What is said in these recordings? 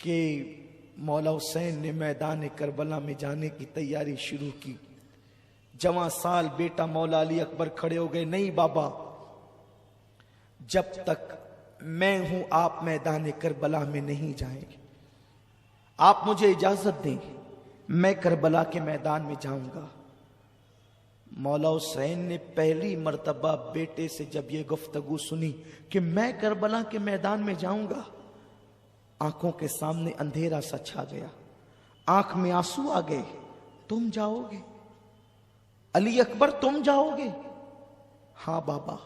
کہ مولا حسین نے میدان کربلا میں جانے کی تیاری شروع کی۔ جوان سال بیٹا مولا علی اکبر کھڑے ہو گئے، نہیں بابا، جب تک میں ہوں آپ میدان کربلا میں نہیں جائیں گے، آپ مجھے اجازت دیں، میں کربلا کے میدان میں جاؤں گا۔ مولا حسین نے پہلی مرتبہ بیٹے سے جب یہ گفتگو سنی کہ میں کربلا کے میدان میں جاؤں گا، آنکھوں کے سامنے اندھیرا سا چھا گیا، آنکھ میں آنسو آ گئے۔ تم جاؤ گے علی اکبر، تم جاؤ گے؟ ہاں بابا،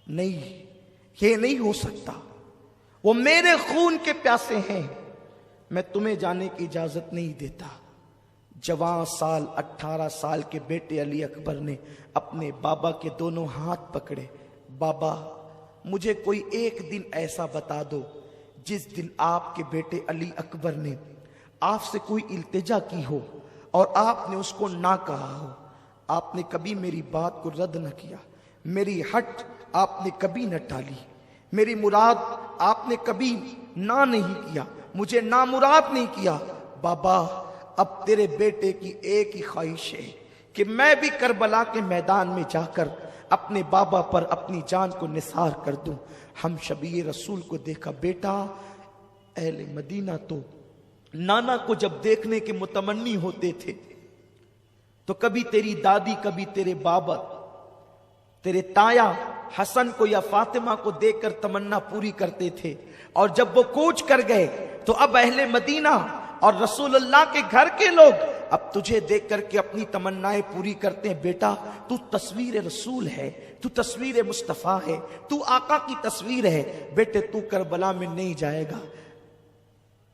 نہیں، یہ نہیں ہو سکتا، وہ میرے خون کے پیاسے ہیں، میں تمہیں جانے کی اجازت نہیں دیتا۔ جوان سال 18 سال کے بیٹے علی اکبر نے اپنے بابا کے دونوں ہاتھ پکڑے۔ بابا، مجھے کوئی ایک دن ایسا بتا دو جس دن آپ کے بیٹے علی اکبر نے آپ سے کوئی التجا کی ہو اور آپ نے اس کو نہ کہا ہو۔ آپ نے کبھی میری بات کو رد نہ کیا، میری ہٹ آپ نے کبھی نہ ٹالی، میری مراد آپ نے کبھی نہ نہیں کیا، مجھے نامراد نہیں کیا۔ بابا، اب تیرے بیٹے کی ایک ہی خواہش ہے کہ میں بھی کربلا کے میدان میں جا کر اپنے بابا پر اپنی جان کو نثار کر دوں۔ ہم شبیہ رسول کو دیکھا۔ بیٹا، اہل مدینہ تو نانا کو جب دیکھنے کے متمنی ہوتے تھے تو کبھی تیری دادی، کبھی تیرے بابا، تیرے تایا حسن کو یا فاطمہ کو دیکھ کر تمنا پوری کرتے تھے، اور جب وہ کوچ کر گئے تو اب اہل مدینہ اور رسول اللہ کے گھر کے لوگ اب تجھے دیکھ کر کے اپنی تمنائیں پوری کرتے ہیں۔ بیٹا، تو تصویر رسول ہے، تو تصویر مصطفیٰ ہے، تو آقا کی تصویر ہے، بیٹے تو کربلا میں نہیں جائے گا۔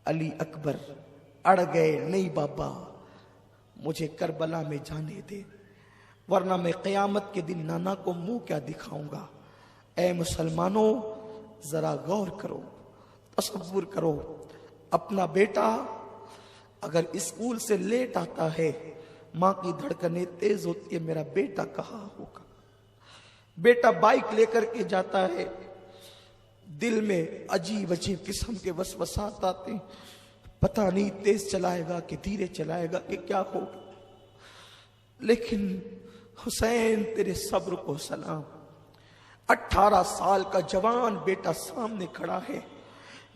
علی اکبر اڑ گئے، نہیں بابا، مجھے کربلا میں جانے دے، ورنہ میں قیامت کے دن نانا کو منہ کیا دکھاؤں گا۔ اے مسلمانوں، ذرا غور کرو، تصور کرو، اپنا بیٹا اگر اسکول سے لیٹ آتا ہے، ماں کی دھڑکنیں تیز ہوتی ہے، میرا بیٹا کہاں ہوگا۔ بیٹا بائک لے کر کے جاتا ہے، دل میں عجیب عجیب قسم کے وسوسات آتے ہیں، پتہ نہیں تیز چلائے گا کہ دھیرے چلائے گا کہ کیا ہوگا۔ لیکن حسین، تیرے صبر کو سلام۔ 18 سال کا جوان بیٹا سامنے کھڑا ہے،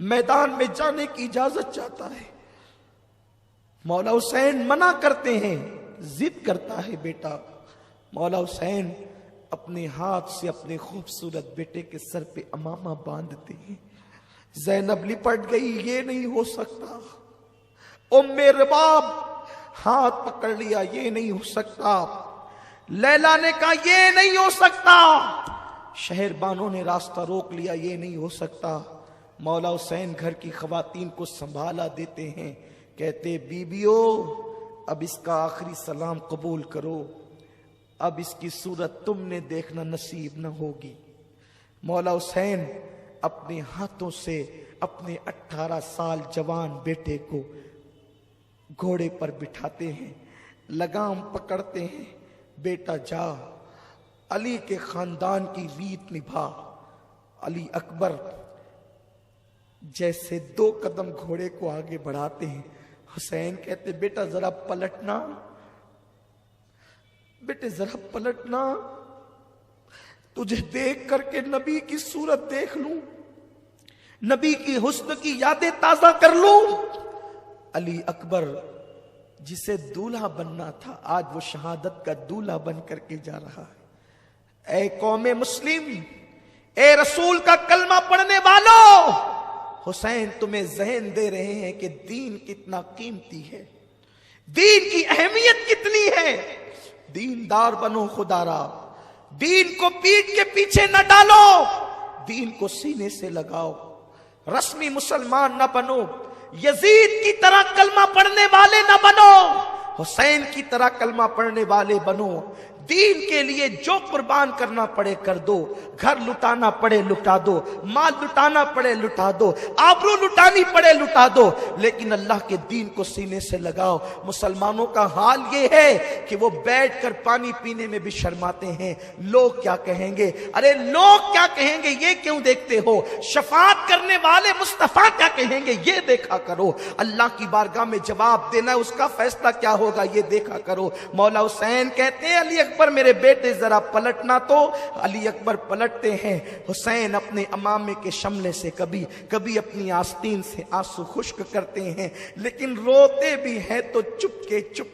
میدان میں جانے کی اجازت چاہتا ہے۔ مولا حسین منع کرتے ہیں، ضد کرتا ہے بیٹا۔ مولا حسین اپنے ہاتھ سے اپنے خوبصورت بیٹے کے سر پہ امامہ باندھتے ہیں۔ زینب لپٹ گئی، یہ نہیں ہو سکتا۔ ام رباب ہاتھ پکڑ لیا، یہ نہیں ہو سکتا۔ لیلا نے کہا یہ نہیں ہو سکتا۔ شہر بانوں نے راستہ روک لیا، یہ نہیں ہو سکتا۔ مولا حسین گھر کی خواتین کو سنبھالا دیتے ہیں، کہتے بیبیو، اب اس کا آخری سلام قبول کرو، اب اس کی صورت تم نے دیکھنا نصیب نہ ہوگی۔ مولا حسین اپنے ہاتھوں سے اپنے 18 سال جوان بیٹے کو گھوڑے پر بٹھاتے ہیں، لگام پکڑتے ہیں، بیٹا جا، علی کے خاندان کی ریت نبھا۔ علی اکبر جیسے 2 قدم گھوڑے کو آگے بڑھاتے ہیں، حسین کہتے بیٹا ذرا پلٹنا، بیٹے ذرا پلٹنا، تجھے دیکھ کر کے نبی کی صورت دیکھ لوں، نبی کی حسن کی یادیں تازہ کر لوں۔ علی اکبر جسے دولہا بننا تھا، آج وہ شہادت کا دولہا بن کر کے جا رہا ہے۔ اے قوم مسلم، اے رسول کا کلمہ پڑھنے والوں، حسین تمہیں ذہن دے رہے ہیں کہ دین کتنا قیمتی ہے، دین کی اہمیت کتنی ہے۔ دیندار بنو خدارا، دین کو پیٹھ کے پیچھے نہ ڈالو، دین کو سینے سے لگاؤ۔ رسمی مسلمان نہ بنو، یزید کی طرح کلمہ پڑھنے والے نہ بنو، حسین کی طرح کلمہ پڑھنے والے بنو۔ دین کے لیے جو قربان کرنا پڑے کر دو، گھر لٹانا پڑے لٹا دو، مال لٹانا پڑے لٹا دو، آبرو لٹانی پڑے لٹا دو، لیکن اللہ کے دین کو سینے سے لگاؤ۔ مسلمانوں کا حال یہ ہے کہ وہ بیٹھ کر پانی پینے میں بھی شرماتے ہیں، لوگ کیا کہیں گے، ارے لوگ کیا کہیں گے یہ کیوں دیکھتے ہو، شفاعت کرنے والے مصطفیٰ کیا کہیں گے یہ دیکھا کرو، اللہ کی بارگاہ میں جواب دینا اس کا فیصلہ کیا ہوگا یہ دیکھا کرو۔ مولا حسین کہتے ہیں علی اکبر میرے بیٹے ذرا پلٹنا تو، علی اکبر پلٹتے ہیں، حسین اپنے امامے کے شملے سے کبھی اپنی آستین سے آنسو خشک کرتے ہیں، لیکن روتے بھی ہیں تو چپ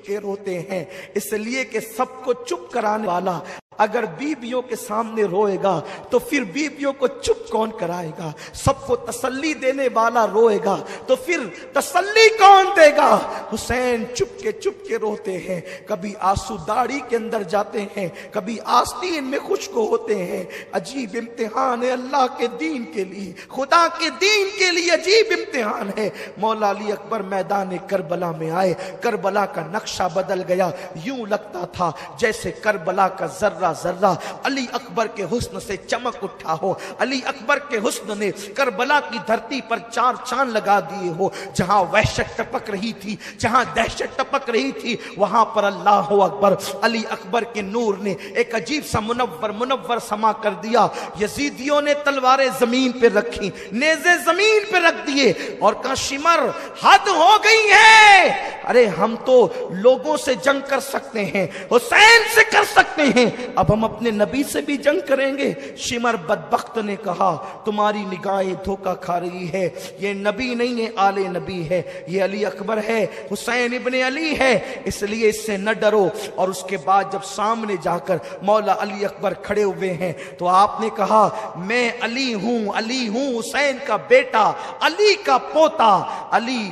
کے روتے ہیں، اس لیے کہ سب کو چپ کرانے والا اگر بیویوں کے سامنے روئے گا تو پھر بیویوں کو چپ کون کرائے گا، سب کو تسلی دینے والا روئے گا تو پھر تسلی کون دے گا۔ حسین چپ کے روتے ہیں، کبھی آنسو داڑھی کے اندر جاتے ہیں، کبھی آستین میں خشک ہوتے ہیں۔ عجیب امتحان ہے اللہ کے دین کے لیے، خدا کے دین کے لیے عجیب امتحان ہے۔ مولا علی اکبر میدان کربلا میں آئے، کربلا کا نقشہ بدل گیا، یوں لگتا تھا جیسے کربلا کا ذرہ علی اکبر کے حسن سے چمک اٹھا ہو، علی اکبر کے حسن نے کربلا کی دھرتی پر چار چاند لگا دیے ہو، جہاں وحشت ٹپک رہی تھی، جہاں دہشت ٹپک رہی تھی، وہاں پر اللہ اکبر، علی اکبر کے نور نے ایک عجیب سا منور سما کر دیا۔ یزیدیوں نے تلواریں زمین پہ رکھی، نیزے زمین پہ رکھ دیے اور کہا شمر حد ہو گئی ہے، ارے ہم تو لوگوں سے جنگ کر سکتے ہیں، حسین سے کر سکتے ہیں، اب ہم اپنے نبی سے بھی جنگ کریں گے۔ شمر بدبخت نے کہا تمہاری نگاہیں دھوکہ کھا رہی ہے، یہ نبی نہیں ہے، آل نبی ہے، یہ علی اکبر ہے، حسین ابن علی ہے، اس لیے اس سے نہ ڈرو۔ اور اس کے بعد جب سامنے جا کر مولا علی اکبر کھڑے ہوئے ہیں تو آپ نے کہا میں علی ہوں حسین کا بیٹا، علی کا پوتا، علی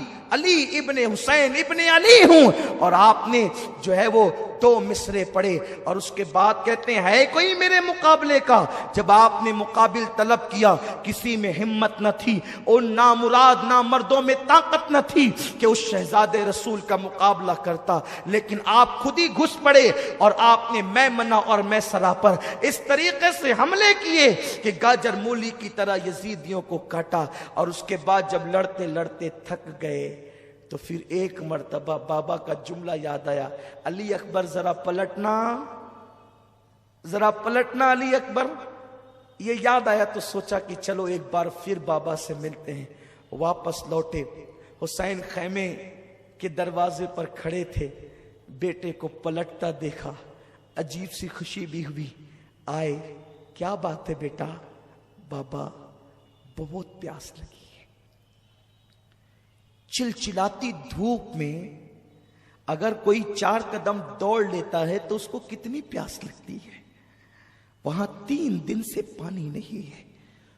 ابن حسین ابن علی ہوں۔ اور آپ نے جو ہے وہ 2 مصرے پڑھے اور اس کے بعد کہتے ہیں ہے کوئی میرے مقابلے کا؟ جب آپ نے مقابل طلب کیا کسی میں ہمت نہ تھی، ان نامراد نامردوں میں طاقت نہ تھی کہ اس شہزادے رسول کا مقابلہ کرتا، لیکن آپ خود ہی گھس پڑے اور آپ نے میمنہ اور میسرہ پر اس طریقے سے حملے کیے کہ گاجر مولی کی طرح یزیدیوں کو کاٹا۔ اور اس کے بعد جب لڑتے لڑتے تھک گئے تو پھر ایک مرتبہ بابا کا جملہ یاد آیا، علی اکبر ذرا پلٹنا علی اکبر۔ یہ یاد آیا تو سوچا کہ چلو ایک بار پھر بابا سے ملتے ہیں۔ واپس لوٹے، حسین خیمے کے دروازے پر کھڑے تھے، بیٹے کو پلٹتا دیکھا، عجیب سی خوشی بھی ہوئی، آئے کیا بات ہے بیٹا؟ بابا بہت پیاس لگی، چلچلاتی دھوپ میں اگر کوئی 4 قدم دوڑ لیتا ہے تو اس کو کتنی پیاس لگتی ہے۔ وہاں 3 دن سے پانی نہیں ہے،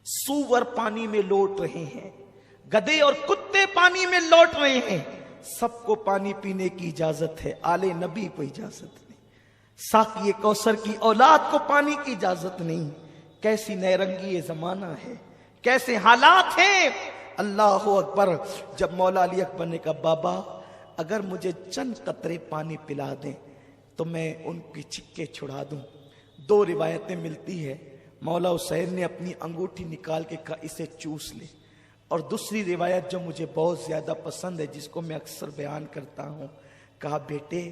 سور پانی میں لوٹ رہے ہیں، گدھے اور کتے پانی میں لوٹ رہے ہیں، سب کو پانی پینے کی اجازت ہے، آل نبی کو اجازت نہیں، ساقی کوثر کی اولاد کو پانی کی اجازت نہیں۔ کیسی نیرنگی یہ زمانہ ہے، کیسے حالات ہیں۔ اللہ اکبر۔ جب مولا علی اکبر نے کہا بابا اگر مجھے چند قطرے پانی پلا دیں تو میں ان کی چکے چھڑا دوں۔ 2 روایتیں ملتی ہے، مولا حسین نے اپنی انگوٹھی نکال کے کہا اسے چوس لے، اور دوسری روایت جو مجھے بہت زیادہ پسند ہے جس کو میں اکثر بیان کرتا ہوں، کہا بیٹے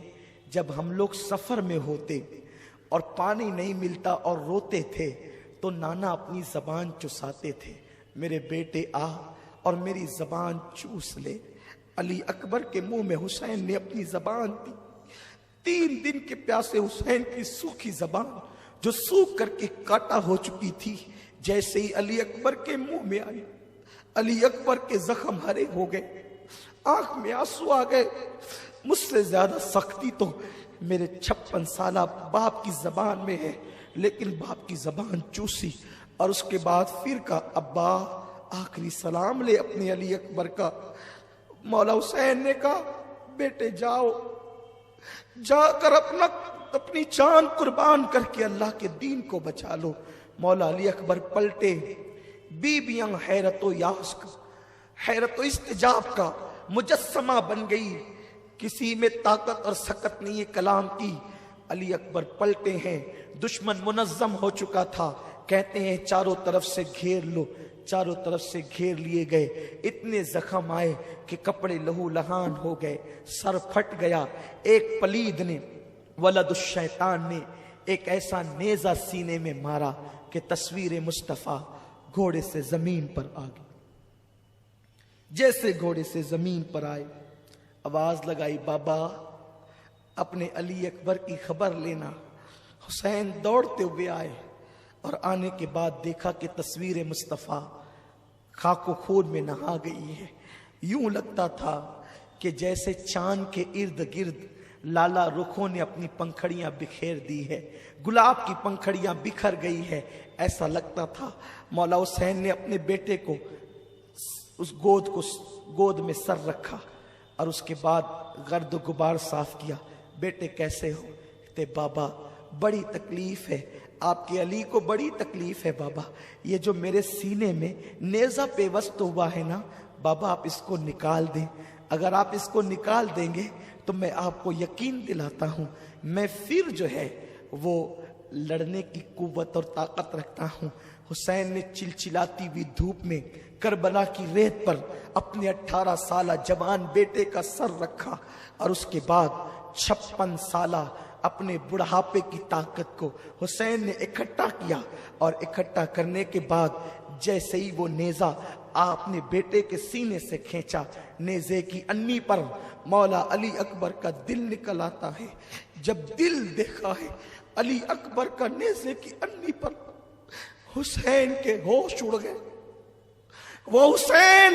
جب ہم لوگ سفر میں ہوتے اور پانی نہیں ملتا اور روتے تھے تو نانا اپنی زبان چساتے تھے، میرے بیٹے آ اور میری زبان چوس لے۔ علی اکبر کے منہ میں حسین نے اپنی زبان دی، 3 دن کے پیاسے حسین کی سوکھی زبان جو سوکھ کر کے کاٹا ہو چکی تھی، جیسے ہی علی اکبر کے منہ میں آئی، علی اکبر کے زخم ہرے ہو گئے، آنکھ میں آنسو آ گئے۔ مجھ سے زیادہ سختی تو میرے 56 سالہ باپ کی زبان میں ہے، لیکن باپ کی زبان چوسی اور اس کے بعد پھر کہا ابا آخری سلام لے اپنے علی اکبر کا۔ مولا حسین نے کہا بیٹے جاؤ، جا کر اپنی جان قربان کر کے اللہ کے دین کو بچا لو۔ مولا علی اکبر پلٹے، بیویاں حیرت و یاس کا، حیرت و استجاب کا مجسمہ بن گئی، کسی میں طاقت اور سکت نہیں ہے کلام کی۔ علی اکبر پلٹے ہیں، دشمن منظم ہو چکا تھا، کہتے ہیں چاروں طرف سے گھیر لو، چاروں طرف سے گھیر لیے گئے، اتنے زخم آئے کہ کپڑے لہو لہان ہو گئے، سر پھٹ گیا۔ ایک پلید نے، ولد الشیطان نے، ایک ایسا نیزہ سینے میں مارا کہ تصویر مصطفیٰ گھوڑے سے زمین پر آ گئی۔ جیسے گھوڑے سے زمین پر آئے، آواز لگائی، بابا اپنے علی اکبر کی خبر لینا۔ حسین دوڑتے ہوئے آئے اور آنے کے بعد دیکھا کہ تصویر مصطفیٰ خاک و خون میں نہا گئی ہے۔ یوں لگتا تھا کہ جیسے چاند کے ارد گرد لالا رخوں نے اپنی پنکھڑیاں بکھیر دی ہے، گلاب کی پنکھڑیاں بکھر گئی ہے، ایسا لگتا تھا۔ مولا حسین نے اپنے بیٹے کو اس گود میں سر رکھا اور اس کے بعد گرد و غبار صاف کیا۔ بیٹے کیسے ہو؟ کہتے بابا بڑی تکلیف ہے، آپ کے علی کو بڑی تکلیف ہے بابا، یہ جو میرے سینے میں نیزہ پیوست ہوا ہے نا بابا، آپ اس کو نکال دیں، اگر آپ اس کو نکال دیں گے تو میں آپ کو یقین دلاتا ہوں میں پھر جو ہے وہ لڑنے کی قوت اور طاقت رکھتا ہوں۔ حسین نے چلچلاتی ہوئی دھوپ میں کربلا کی ریت پر اپنے 18 سالہ جوان بیٹے کا سر رکھا اور اس کے بعد 56 سالہ اپنے بڑھاپے کی طاقت کو حسین نے اکٹھا کیا، اور اکٹھا کرنے کے بعد جیسے ہی وہ نیزہ آپ نے بیٹے کے سینے سے کھینچا، نیزے کی انی پر مولا علی اکبر کا دل نکل آتا ہے۔ جب دل دیکھا ہے علی اکبر کا نیزے کی انی پر، حسین کے ہوش اڑ گئے۔ وہ حسین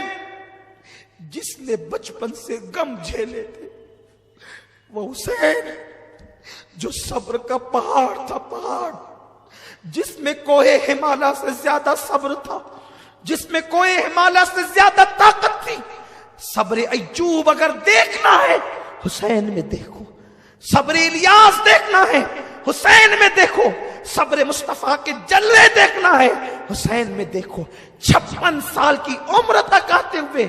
جس نے بچپن سے غم جھیلے تھے، وہ حسین جو صبر کا پہاڑ تھا، پہاڑ جس میں کوہ ہمالیہ سے زیادہ صبر تھا، جس میں کوہ ہمالیہ سے زیادہ طاقت تھی۔ صبر ایوب اگر دیکھنا ہے حسین میں دیکھو، صبر الیاس دیکھنا ہے حسین میں دیکھو، صبر مصطفیٰ کے جلوے دیکھنا ہے حسین میں دیکھو۔ 56 سال کی عمر تک آتے ہوئے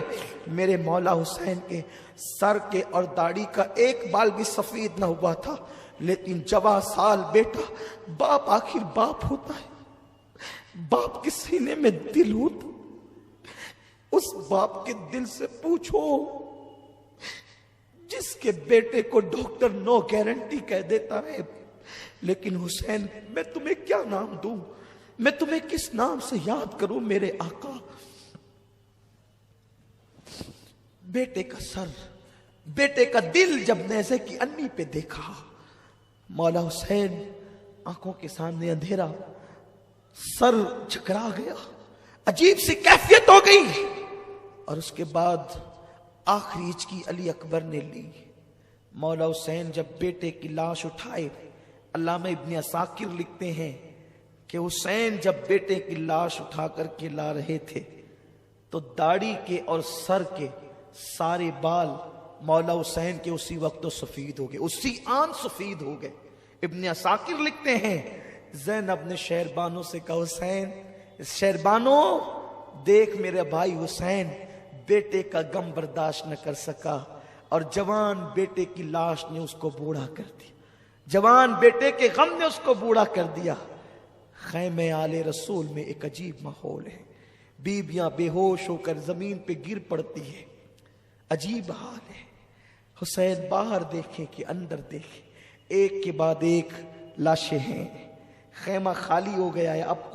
میرے مولا حسین کے سر کے اور داڑھی کا ایک بال بھی سفید نہ ہوا تھا، لیکن جوان سال بیٹا، باپ آخر باپ ہوتا ہے، باپ کے سینے میں دل ہوتا، اس باپ کے دل سے پوچھو جس کے بیٹے کو ڈاکٹر نو گارنٹی کہہ دیتا ہے، لیکن حسین میں تمہیں کیا نام دوں، میں تمہیں کس نام سے یاد کروں میرے آقا۔ بیٹے کا سر، بیٹے کا دل جب نیزے کی انی پہ دیکھا، مولا حسین آنکھوں کے سامنے اندھیرا، سر جھکرا گیا، عجیب سی کیفیت ہو گئی۔ اور اس کے بعد آخری ہچکی علی اکبر نے لی۔ مولا حسین جب بیٹے کی لاش اٹھائے، علامہ ابن عساکر لکھتے ہیں کہ حسین جب بیٹے کی لاش اٹھا کر کے لا رہے تھے تو داڑھی کے اور سر کے سارے بال مولا حسین کے اسی وقت تو سفید ہو گئے، اسی آن سفید ہو گئے۔ ابن عساکر لکھتے ہیں زینب نے شہربانو سے کہا، حسین شہربانو دیکھ میرے بھائی حسین بیٹے کا غم برداشت نہ کر سکا، اور جوان بیٹے کی لاش نے اس کو بوڑھا کر دیا، جوان بیٹے کے غم نے اس کو بوڑھا کر دیا۔ خیمے آل رسول میں ایک عجیب ماحول ہے، بیویاں بے ہوش ہو کر زمین پہ گر پڑتی ہے، عجیب حال ہے۔ حسین باہر دیکھیں کہ اندر دیکھیں، ایک کے بعد ایک لاشیں ہیں، خیمہ خالی ہو گیا ہے، اب